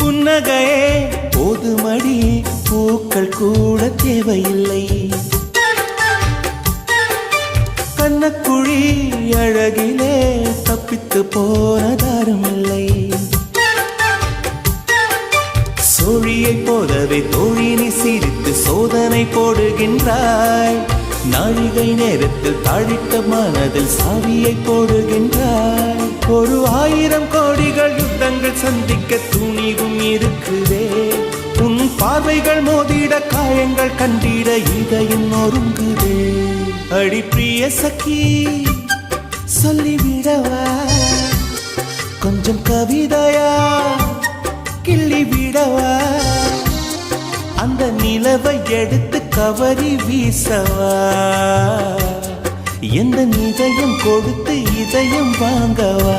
புன்னகையே போதுமடி, பூக்கள் கூட தேவையில்லை. கண்ணக்குழி அழகிலே தப்பித்து போனதாருமில்லை. சோழியை போலவே தோழினி சிரித்து சோதனை போடுகின்றாய். நாழிகை நேரத்தில் தாழிட்ட மனதில் சாவியை போடுகின்றாய். 1000 கோடிகள் யுத்தங்கள் சந்திக்க துணிவும் இருக்குதே. உன் பார்வைகள் மோதிட காயங்கள் கண்டிட இதயம் நொறுங்குதே. அடி பிரிய சखी சொல்லிவிடவா கொஞ்சம் கவிதையா கிள்ளி விடவா. அந்த நிலவை எடுத்து கவரி வீசவா. எந்த இதயம் கொடுத்து இதயம் வாங்கவா.